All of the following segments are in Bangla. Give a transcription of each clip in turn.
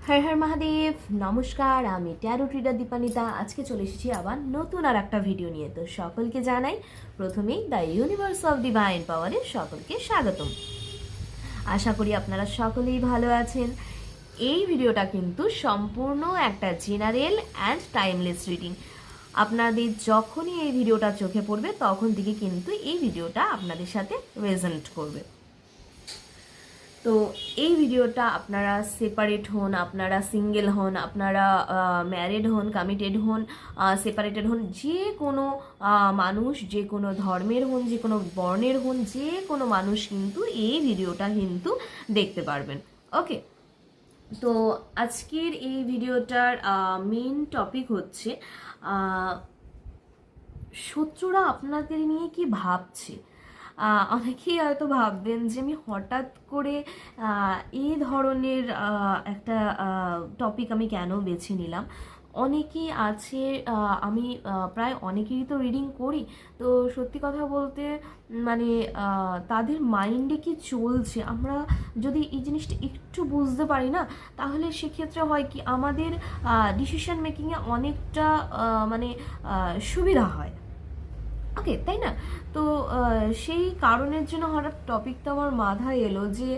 হর হর মহাদেব। নমস্কার, আমি ট্যারো ট্রিডার দীপানিতা। আজকে চলে এসেছি আবার নতুন আর একটা ভিডিও নিয়ে। তো সকলকে জানাই প্রথমেই দ্য ইউনিভার্স অফ ডিভাইন পাওয়ারে সকলকে স্বাগতম। আশা করি আপনারা সকলেই ভালো আছেন। এই ভিডিওটা কিন্তু সম্পূর্ণ একটা জেনারেল অ্যান্ড টাইমলেস রিডিং। আপনাদের যখনই এই ভিডিওটা চোখে পড়বে তখন থেকে কিন্তু এই ভিডিওটা আপনাদের সাথে রেজোনেট করবে। তো এই ভিডিওটা আপনারা সেপারেট হন, আপনারা সিঙ্গেল হন, আপনারা ম্যারিড হন, কমিটেড হন, সেপারেটেড হন, যে কোনো মানুষ, যে কোনো ধর্মের হন, যে কোনো বর্ণের হন, যে কোনো মানুষ কিন্তু এই ভিডিওটা কিন্তু দেখতে পারবেন। ওকে, তো আজকের এই ভিডিওটার মেন টপিক হচ্ছে শত্রুরা আপনাদের নিয়ে কি ভাবছে। অনেকেই হয়তো ভাববেন যে আমি হঠাৎ করে এই ধরনের একটা টপিক আমি কেন বেছে নিলাম। অনেকেই আছে, আমি প্রায় অনেকেরই তো রিডিং করি। তো সত্যি কথা বলতে মানে তাদের মাইন্ডে কি চলছে আমরা যদি এই জিনিসটা একটু বুঝতে পারি না, তাহলে সেক্ষেত্রে হয় কি আমাদের ডিসিশন মেকিংয়ে অনেকটা মানে সুবিধা হয়। ওকে, তাই না? তো সেই কারণের জন্য হঠাৎ টপিকটা আমার মাথায় এলো যে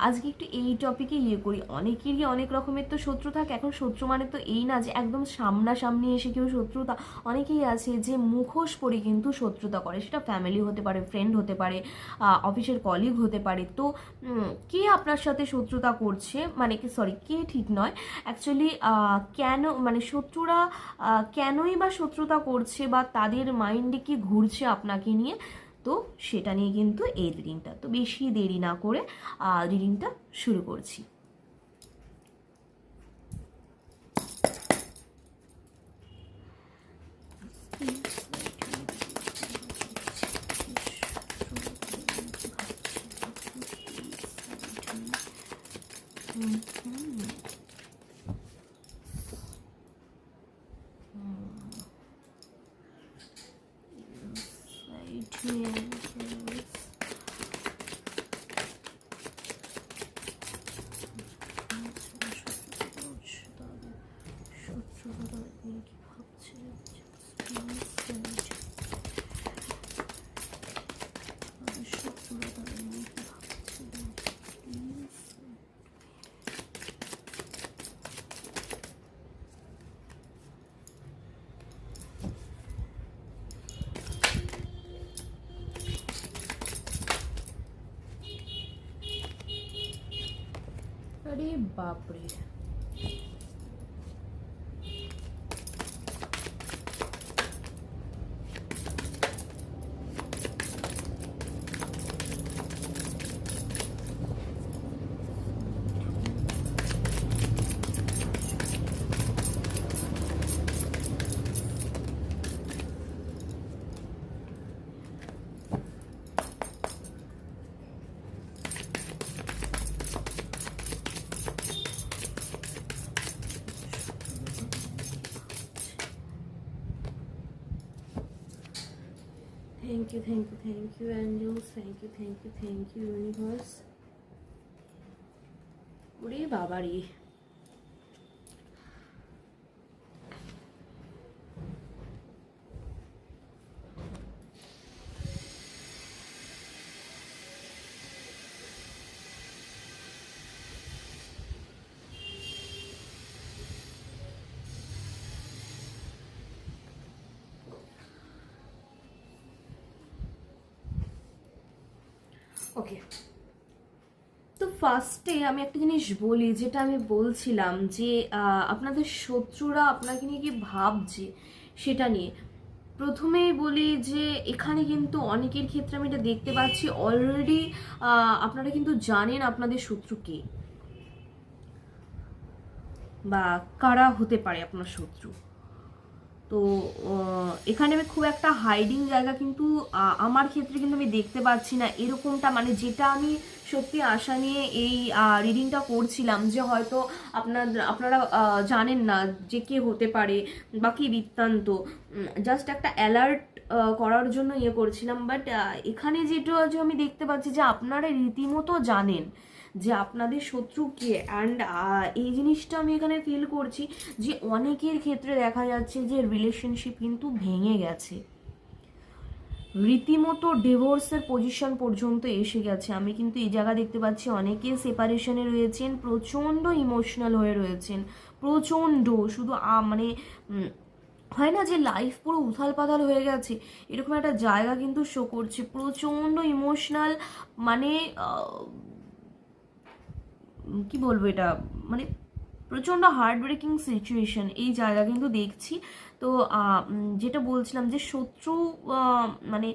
আজকে একটু এই টপিকে করি। অনেকেরই অনেক রকমের তো শত্রু থাকে। এখন শত্রু মানে তো এই না যে একদম সামনাসামনি এসে কেউ শত্রুতা। অনেকেই আছে যে মুখোশ পরে কিন্তু শত্রুতা করে, সেটা ফ্যামিলি হতে পারে, ফ্রেন্ড হতে পারে, অফিসের কলিগ হতে পারে। তো কে আপনার সাথে শত্রুতা করছে, মানে কি সরি কে ঠিক নয়, অ্যাকচুয়ালি কেন, মানে শত্রুরা কেনই বা শত্রুতা করছে বা তাদের মাইন্ডে কি ঘুরছে আপনাকে নিয়ে, তো সেটা নিয়ে কিন্তু এই রিডিংটা। তো বেশি দেরি না করে রিডিংটা শুরু করছি। আরে বাপরে, thank you, thank you, thank you angels, thank you, thank you, thank you universe. ওরে বাবারে, ওকে। তো ফার্স্টে আমি একটা জিনিস বলি, যেটা আমি বলছিলাম যে আপনাদের শত্রুরা আপনাকে নিয়ে কি ভাবছে সেটা নিয়ে। প্রথমেই বলি যে এখানে কিন্তু অনেকের ক্ষেত্রে আমি এটা দেখতে পাচ্ছি অলরেডি আপনারা কিন্তু জানেন আপনাদের শত্রু কে বা কারা হতে পারে আপনার শত্রু। তো এখানে আমি খুব একটা হাইডিং জায়গা কিন্তু আমার ক্ষেত্রে কিন্তু আমি দেখতে পাচ্ছি না এরকমটা, মানে যেটা আমি সত্যি আশা নিয়ে এই রিডিংটা করছিলাম যে হয়তো আপনারা জানেন না যে কে হতে পারে বা কি বৃত্তান্ত। জাস্ট একটা অ্যালার্ট করার জন্য করছিলাম। বাট এখানে যেটা যে আমি দেখতে পাচ্ছি যে আপনারা রীতিমতো জানেন যে আপনাদের শত্রু কে। অ্যান্ড এই জিনিসটা আমি এখানে ফিল করছি যে অনেকের ক্ষেত্রে দেখা যাচ্ছে যে রিলেশনশিপ কিন্তু ভেঙে গেছে, রীতিমতো ডিভোর্সের পজিশন পর্যন্ত এসে গেছে। আমি কিন্তু এই জায়গা দেখতে পাচ্ছি অনেকে সেপারেশনে রয়েছেন, প্রচণ্ড ইমোশনাল হয়ে রয়েছেন, প্রচণ্ড, শুধু মানে হয় না যে লাইফ পুরো উথাল পাতাল হয়ে গেছে, এরকম একটা জায়গা কিন্তু শো করছে। প্রচণ্ড ইমোশনাল, মানে কি বলবো এটা, মানে প্রচণ্ড হার্ট ব্রেকিং সিচুয়েশন এই জায়গা কিন্তু দেখছি। তো যেটা বলছিলাম যে শত্রু মানে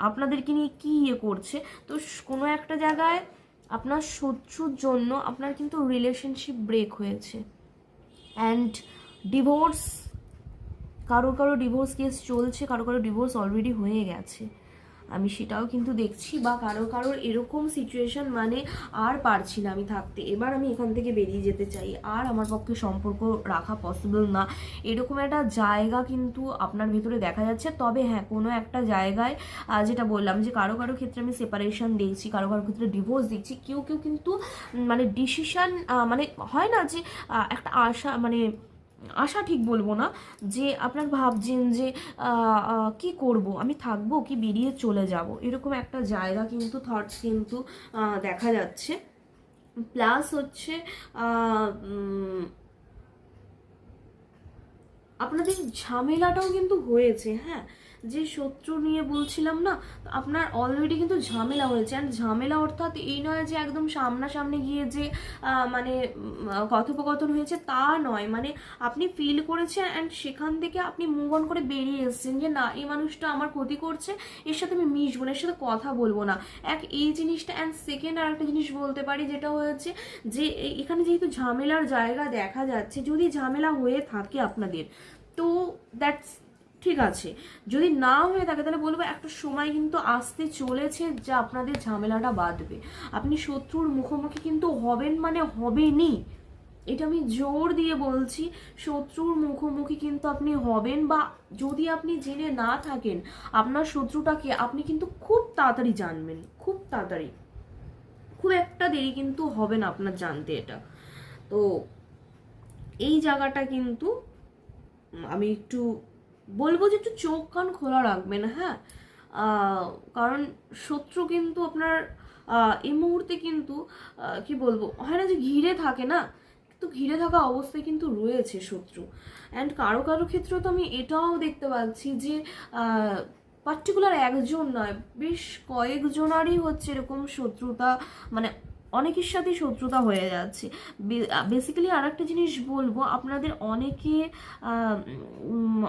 আপনাদেরকে নিয়ে কী করছে, তো কোনো একটা জায়গায় আপনার শত্রুর জন্য আপনার কিন্তু রিলেশনশিপ ব্রেক হয়েছে, অ্যান্ড ডিভোর্স, কারো কারো ডিভোর্স কেস চলছে, কারো কারো ডিভোর্স অলরেডি হয়ে গেছে, আমি সেটাও কিন্তু দেখছি। বা কারো কারোর এরকম সিচুয়েশন মানে আর পারছি না আমি থাকতে, এবার আমি এখান থেকে বেরিয়ে যেতে চাই, আর আমার পক্ষে সম্পর্ক রাখা পসিবল না, এরকম একটা জায়গা কিন্তু আপনার ভিতরে দেখা যাচ্ছে। তবে হ্যাঁ, কোনো একটা জায়গায় যেটা বললাম যে কারো কারো ক্ষেত্রে আমি সেপারেশন দেখছি, কারো কারো ক্ষেত্রে ডিভোর্স দেখছি, কেউ কেউ কিন্তু মানে ডিসিশন, মানে হয় না যে একটা আশা, মানে আশা ঠিক বলবো না, যে আপনার ভাবছেন যে কি করব, আমি থাকবো কি বেরিয়ে চলে যাব, এরকম একটা জায়গা কিন্তু থটস কিন্তু দেখা যাচ্ছে। প্লাস হচ্ছে আপনাদের ঝামেলাটাও কিন্তু হয়েছে। হ্যাঁ, যে শত্রু নিয়ে বলছিলাম না, আপনার অলরেডি কিন্তু ঝামেলা হয়েছে। অ্যান্ড ঝামেলা অর্থাৎ এই নয় যে একদম সামনাসামনি গিয়ে যে মানে কথোপকথন হয়েছে তা নয়, মানে আপনি ফিল করেছেন অ্যান্ড সেখান থেকে আপনি মুভ অন করে বেরিয়ে এসেছেন যে না, এই মানুষটা আমার ক্ষতি করছে, এর সাথে আমি মিশবো না, এর সাথে কথা বলবো না, এই জিনিসটা। অ্যান্ড সেকেন্ড আর একটা জিনিস বলতে পারি, যেটা হয়েছে যে এখানে যেহেতু ঝামেলার জায়গা দেখা যাচ্ছে, যদি ঝামেলা হয়ে থাকে আপনাদের, তো দ্যাটস ঠিক আছে। যদি না হয়ে থাকে তাহলে বলবো একটা সময় কিন্তু আসতে চলেছে যা আপনাদের ঝামেলাটা বাঁধবে, আপনি শত্রুর মুখোমুখি কিন্তু হবেন, মানে হবেনই, এটা আমি জোর দিয়ে বলছি, শত্রুর মুখোমুখি কিন্তু আপনি হবেন। বা যদি আপনি জেনে না থাকেন আপনার শত্রুটাকে, আপনি কিন্তু খুব তাড়াতাড়ি জানবেন, খুব তাড়াতাড়ি, খুব একটা দেরি কিন্তু হবে না আপনার জানতে এটা। তো এই জায়গাটা কিন্তু আমি একটু বলবো যে একটু চোখ কান খোলা রাখবেন। হ্যাঁ, কারণ শত্রু কিন্তু আপনার এই মুহূর্তে কিন্তু কি বলবো, হয় না যে ঘিরে থাকে না, কিন্তু ঘিরে থাকা অবস্থায় কিন্তু রয়েছে শত্রু। অ্যান্ড কারো কারো ক্ষেত্রে তো আমি এটাও দেখতে পাচ্ছি যে পার্টিকুলার একজন নয়, বেশ কয়েকজনারই হচ্ছে এরকম শত্রুতা, মানে অনেকের সাথে শত্রুতা হয়ে যাচ্ছে। বেসিক্যালি আর একটা জিনিস বলবো, আপনাদের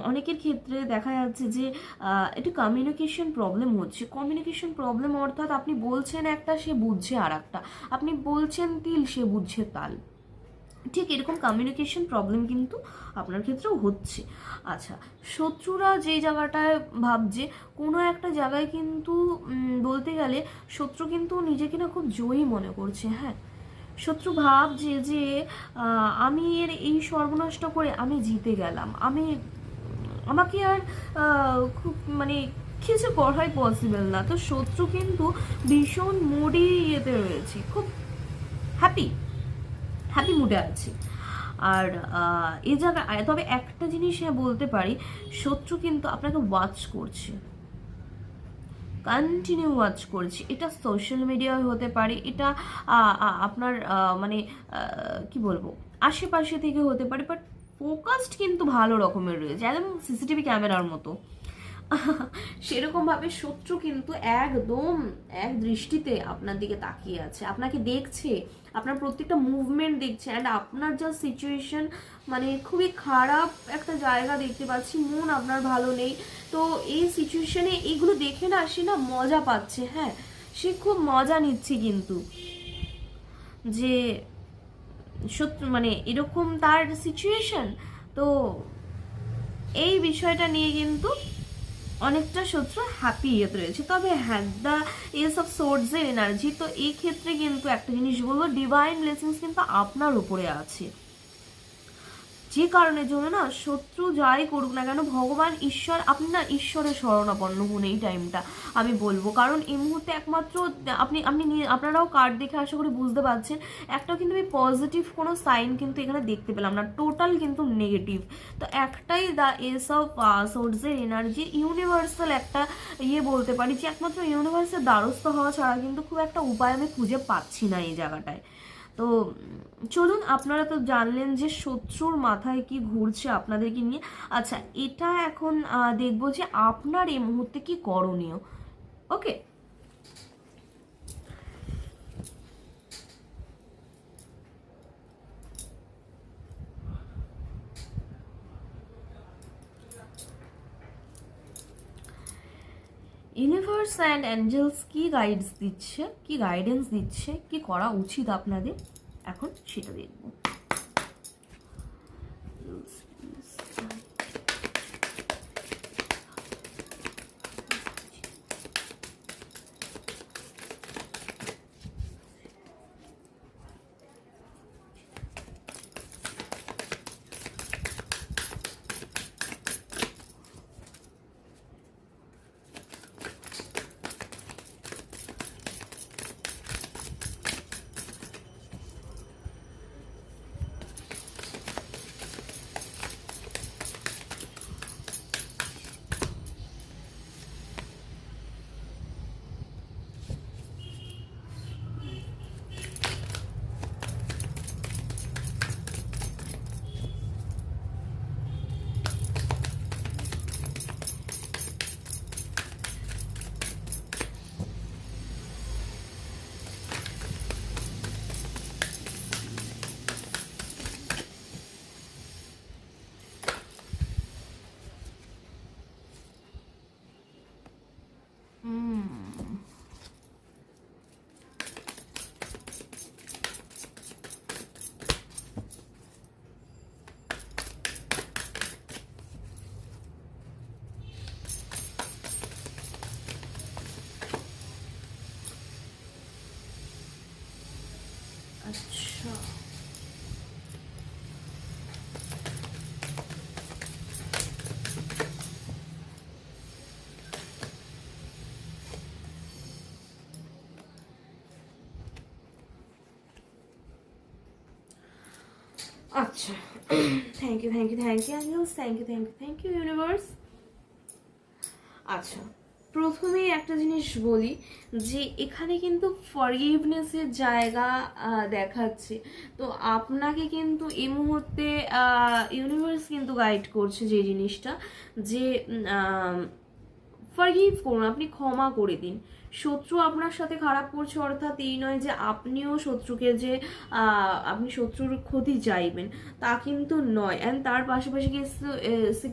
অনেকের ক্ষেত্রে দেখা যাচ্ছে যে একটু কমিউনিকেশন প্রবলেম হচ্ছে। কমিউনিকেশন প্রবলেম অর্থাৎ আপনি বলছেন একটা, সে বুঝছে আর একটা, আপনি বলছেন তিল, সে বুঝছে তাল, ঠিক এরকম কমিউনিকেশন প্রবলেম কিন্তু আপনার ক্ষেত্রেও হচ্ছে। আচ্ছা, শত্রুরা যেই জায়গাটায় ভাবছে, কোনো একটা জায়গায় কিন্তু বলতে গেলে শত্রু কিন্তু নিজেকে না খুব জয়ী মনে করছে। হ্যাঁ, শত্রু ভাবছে যে আমি এর এই সর্বনাশটা করে আমি জিতে গেলাম, আমাকে আর খুব মানে কিছু করাই পসিবল না। তো শত্রু কিন্তু ভীষণ মুডি ইয়েতে রয়েছে, খুব হ্যাপি মুডে আছে। আর এই জায়গায় তবে একটা জিনিস বলতে পারি, শত্রু কিন্তু আপনাকে ওয়াচ করছে, কন্টিনিউ ওয়াচ করছে। এটা সোশ্যাল মিডিয়ায় হতে পারে, এটা আপনার মানে কি বলবো আশেপাশে থেকে হতে পারে, বাট ফোকাসড কিন্তু ভালো রকমের রয়েছে, একদম সিসিটিভি ক্যামেরার মতো। সেরকমভাবে শত্রু কিন্তু একদম এক দৃষ্টিতে আপনার দিকে তাকিয়ে আছে, আপনাকে দেখছে, আপনার প্রত্যেকটা মুভমেন্ট দেখছে। অ্যান্ড আপনার যা সিচুয়েশন, মানে খুবই খারাপ একটা জায়গা দেখতে পাচ্ছি, মন আপনার ভালো নেই, তো এই সিচুয়েশনে এইগুলো দেখে না সে না মজা পাচ্ছে। হ্যাঁ, সে খুব মজা নিচ্ছে কিন্তু, যে সত্যি মানে এরকম তার সিচুয়েশন। তো এই বিষয়টা নিয়ে কিন্তু অনেকটা শত্রু হ্যাপি ইয়েতে রয়েছে। তবে হ্যাঁ, দ্য এস অফ সোর্ডসের এনার্জি, তো এই ক্ষেত্রে কিন্তু একটা জিনিস বলবো, ডিভাইন ব্লেসিংস কিন্তু আপনার উপরে আছে। যে কারণের জন্য না শত্রু যাই করুক না কেন, ভগবান ঈশ্বর, আপনি না ঈশ্বরের শরণাপন্ন হন এই টাইমটা আমি বলবো। কারণ এই মুহূর্তে একমাত্র আপনারাও কার্ড দেখে আশা করি বুঝতে পারছেন, একটা কিন্তু আমি পজিটিভ কোনো সাইন কিন্তু এখানে দেখতে পেলাম না, টোটাল কিন্তু নেগেটিভ। তো একটাই দ্য এস অফ সোর্সের এনার্জি, ইউনিভার্সাল একটা বলতে পারি যে একমাত্র ইউনিভার্সের দ্বারস্থ হওয়া ছাড়া কিন্তু খুব একটা উপায় আমি খুঁজে পাচ্ছি না এই জায়গাটায়। তো চলুন, আপনারা তো জানলেন যে শত্রুর মাথায় কি ঘুরছে আপনাদেরকে নিয়ে। আচ্ছা, এটা এখন দেখবো যে আপনার এই মুহূর্তে কি করণীয়। ওকে, ইউনিভার্স অ্যান্ড অ্যাঞ্জেলস কি গাইডস দিচ্ছে, কি গাইডেন্স দিচ্ছে, কি করা উচিত আপনাদের এখন সেটা দেখব। আচ্ছা, আচ্ছা, thank you, thank you, thank you angels, thank you, thank you, thank you universe. আচ্ছা, প্রথমেই একটা জিনিস বলি যে এখানে কিন্তু ফরগিভনেসের জায়গা দেখাচ্ছে। তো আপনাকে কিন্তু এই মুহূর্তে ইউনিভার্স কিন্তু গাইড করছে যে জিনিসটা, যে ফরগিভ করুন, আপনি ক্ষমা করে দিন। শত্রু আপনার সাথে খারাপ করছে অর্থাৎ এই নয় যে আপনিও শত্রুকে যে আপনি শত্রুর ক্ষতি চাইবেন, তা কিন্তু নয়। অ্যান্ড তার পাশাপাশি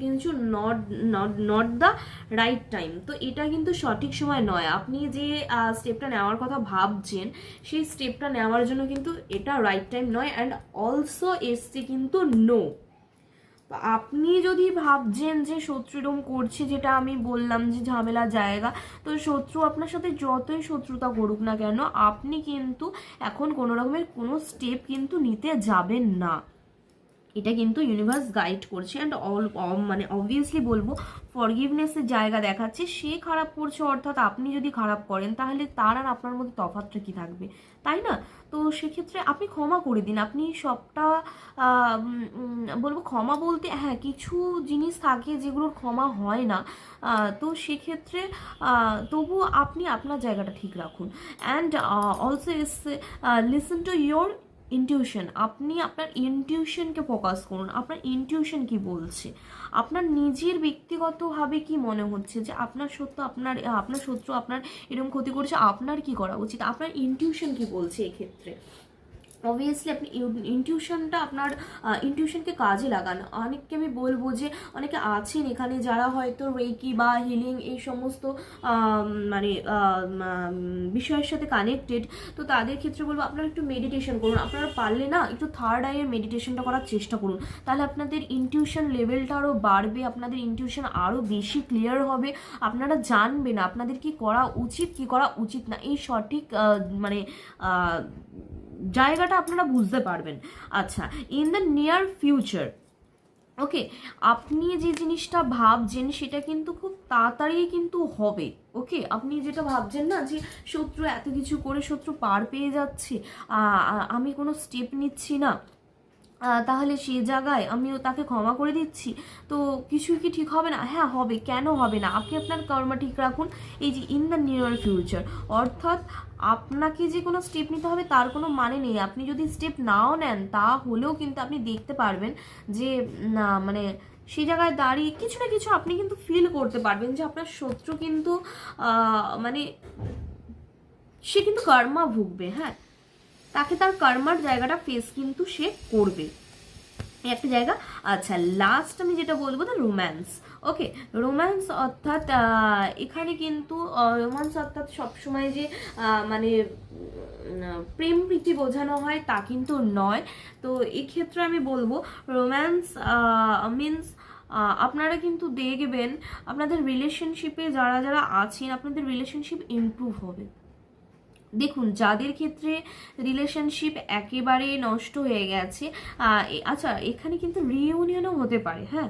কিন্তু not not not the right time. তো এটা কিন্তু সঠিক সময় নয়। আপনি যে স্টেপটা নেওয়ার কথা ভাবছেন সেই স্টেপটা নেওয়ার জন্য কিন্তু এটা রাইট টাইম নয়। অ্যান্ড অলসো এসছে কিন্তু নো। আপনি যদি ভাবছেন যে শত্রু এরকম করছে, যেটা আমি বললাম যে ঝামেলা জায়গা, তো শত্রু আপনার সাথে যতই শত্রুতা করুক না কেন, আপনি কিন্তু এখন কোনো রকমের কোনো স্টেপ কিন্তু নিতে যাবেন না। এটা কিন্তু ইউনিভার্স গাইড করছে। অ্যান্ড মানে অবভিয়াসলি বলবো ফরগিভনেসের জায়গা দেখাচ্ছে। সে খারাপ করছে অর্থাৎ আপনি যদি খারাপ করেন তাহলে তার আর আপনার মধ্যে তফাৎটা কি থাকবে, তাই না? তো সেক্ষেত্রে আপনি ক্ষমা করে দিন। আপনি সবটা বলবো ক্ষমা বলতে, হ্যাঁ কিছু জিনিস থাকে যেগুলোর ক্ষমা হয় না। তো সেক্ষেত্রে তবু আপনি আপনার জায়গাটা ঠিক রাখুন। And also listen to your intuition. আপনি আপনার ইনটিউশনকে ফোকাস করুন। আপনার ইনটিউশন কি বলছে, আপনার নিজের ব্যক্তিগতভাবে কি মনে হচ্ছে যে আপনার আপনার শত্রু আপনার এরকম ক্ষতি করছে, আপনার কি করা উচিত, আপনার ইনটিউশন কি বলছে এক্ষেত্রে। অবভিয়াসলি আপনি আপনার ইনটিউশনকে কাজে লাগান। অনেককে আমি বলবো যে অনেকে আছেন এখানে যারা হয়তো রেকি বা হিলিং এই সমস্ত মানে বিষয়ের সাথে কানেক্টেড। তো তাদের ক্ষেত্রে বলবো আপনারা একটু মেডিটেশন করুন। আপনারা পারলে না একটু থার্ড আইয়ের মেডিটেশনটা করার চেষ্টা করুন। তাহলে আপনাদের ইনটিউশন লেভেলটা আরও বাড়বে, আপনাদের ইনটিউশন আরও বেশি ক্লিয়ার হবে। আপনারা জানবেন আপনাদের কি করা উচিত, কি করা উচিত না, এই সঠিক মানে জায়গাটা আপনারা বুঝতে পারবেন। আচ্ছা, ইন দ্য নিয়ার ফিউচার ওকে, আপনি যে জিনিসটা ভাবছেন সেটা কিন্তু খুব তাড়াতাড়ি কিন্তু হবে। ওকে, আপনি যেটা ভাবছেন না যে শত্রু এত কিছু করে শত্রু পার পেয়ে যাচ্ছে, আমি কোনো স্টেপ নিচ্ছি না, তাহলে সে জায়গায় আমিও তাকে ক্ষমা করে দিচ্ছি, তো কিছুই কি ঠিক হবে না? হ্যাঁ হবে, কেন হবে না? আপনি আপনার কর্মা ঠিক রাখুন, এই যে ইন দ্য নিয়ার ফিউচার, অর্থাৎ আপনাকে যে কোনো স্টেপ নিতে হবে তার কোনো মানে নেই। আপনি যদি স্টেপ নাও নেন তাহলেও কিন্তু আপনি দেখতে পারবেন যে না মানে সেই জায়গায় দাঁড়িয়ে কিছু না কিছু আপনি কিন্তু ফিল করতে পারবেন যে আপনার শত্রু কিন্তু মানে সে কিন্তু কর্মা ভুগবে। হ্যাঁ, তাকে তার কর্মার জায়গাটা ফেস কিন্তু সে করবে, একটা জায়গা। আচ্ছা, লাস্ট আমি যেটা বলবো দ্য রোম্যান্স। ওকে, রোম্যান্স অর্থাৎ এখানে কিন্তু রোম্যান্স অর্থাৎ সবসময় যে মানে প্রেম প্রীতি বোঝানো হয় তা কিন্তু নয়। তো এক্ষেত্রে আমি বলবো রোম্যান্স মিন্স আপনারা কিন্তু দেখবেন আপনাদের রিলেশনশিপে যারা যারা আছেন আপনাদের রিলেশনশিপ ইমপ্রুভ হবে। দেখুন, যাদের ক্ষেত্রে রিলেশনশিপ একেবারে নষ্ট হয়ে গেছে, আচ্ছা এখানে কিন্তু রিইউনিয়নও হতে পারে। হ্যাঁ,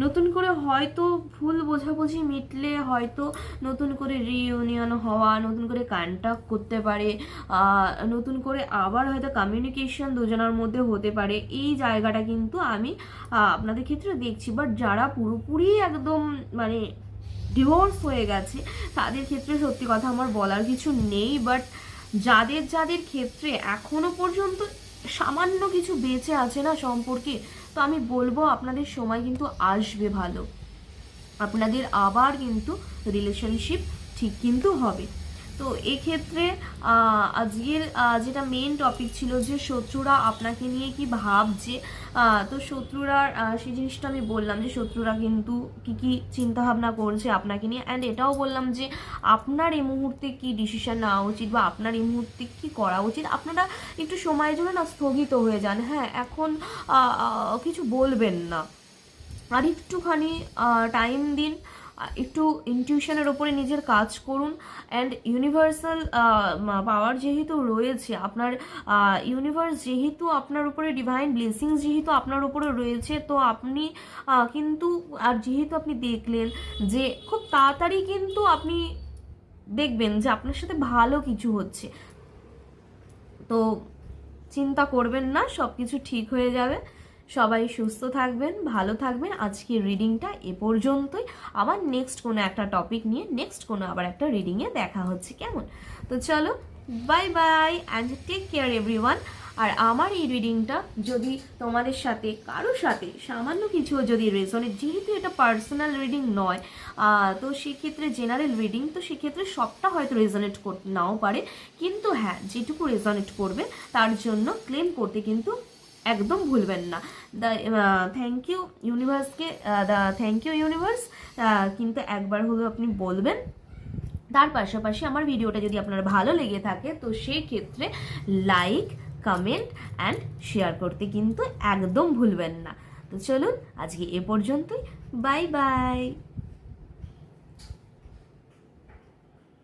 নতুন করে হয়তো ভুল বোঝাবুঝি মিটলে হয়তো নতুন করে রিইউনিয়ন হওয়া, নতুন করে কন্ট্যাক্ট করতে পারে, নতুন করে আবার হয়তো কমিউনিকেশন দুজনের মধ্যে হতে পারে। এই জায়গাটা কিন্তু আমি আপনাদের ক্ষেত্রে দেখছি। বাট যারা পুরোপুরি একদম মানে ডিভোর্স হয়ে গেছে তাদের ক্ষেত্রে সত্যি কথা আমার বলার কিছু নেই। বাট যাদের যাদের ক্ষেত্রে এখনো পর্যন্ত সামান্য কিছু বেঁচে আছে না সম্পর্কে, তো আমি বলবো আপনাদের সময় কিন্তু আসবে ভালো, আপনাদের আবার কিন্তু রিলেশনশিপ ঠিক কিন্তু হবে। তো এক্ষেত্রে আজকের যেটা মেন টপিক ছিল যে শত্রুরা আপনাকে নিয়ে কি ভাবছে, তো শত্রুরা সেই জিনিসটা আমি বললাম যে শত্রুরা কিন্তু কি কি চিন্তাভাবনা করছে আপনাকে নিয়ে, অ্যান্ড এটাও বললাম যে আপনার এই মুহূর্তে কি ডিসিশন নেওয়া উচিত বা আপনার এই মুহূর্তে কি করা উচিত। আপনারা একটু সময়ের জন্য না স্থগিত হয়ে যান। হ্যাঁ, এখন কিছু বলবেন না, আর একটুখানি টাইম দিন, একটু ইনটিউশনের ওপরে নিজের কাজ করুন। অ্যান্ড ইউনিভার্সাল পাওয়ার যেহেতু রয়েছে আপনার, ইউনিভার্স যেহেতু আপনার উপরে ডিভাইন ব্লেসিংস যেহেতু আপনার উপরে রয়েছে, তো আপনি কিন্তু আর যেহেতু আপনি দেখলেন যে খুব তাড়াতাড়ি কিন্তু আপনি দেখবেন যে আপনার সাথে ভালো কিছু হচ্ছে, তো চিন্তা করবেন না, সব কিছু ঠিক হয়ে যাবে। সবাই সুস্থ থাকবেন, ভালো থাকবেন। আজকের রিডিংটা এ পর্যন্তই, আবার নেক্সট কোনো একটা টপিক নিয়ে নেক্সট কোনো আবার একটা রিডিংয়ে দেখা হচ্ছে, কেমন? তো চলো, bye bye and take care everyone. আর আমার এই রিডিংটা যদি তোমাদের সাথে কারোর সাথে সামান্য কিছু যদি রেজনেট, যেহেতু এটা পার্সোনাল রিডিং নয়, তো সেক্ষেত্রে জেনারেল রিডিং, তো সেক্ষেত্রে সবটা হয়তো রেজনেট করতে নাও পারে, কিন্তু হ্যাঁ যেটুকু রেজনেট করবে তার জন্য ক্লেম করতে কিন্তু একদম ভুলবেন না। থ্যাংক ইউ ইউনিভার্সকে, থ্যাংক ইউ ইউনিভার্স কিন্তু একবার হলেও আপনি বলবেন। তার পাশাপাশি আমার ভিডিওটা যদি আপনার ভালো লেগে থাকে তো সেই ক্ষেত্রে লাইক, কমেন্ট অ্যান্ড শেয়ার করতে কিন্তু একদম ভুলবেন না। তো চলুন আজকে এ পর্যন্তই, বাই বাই।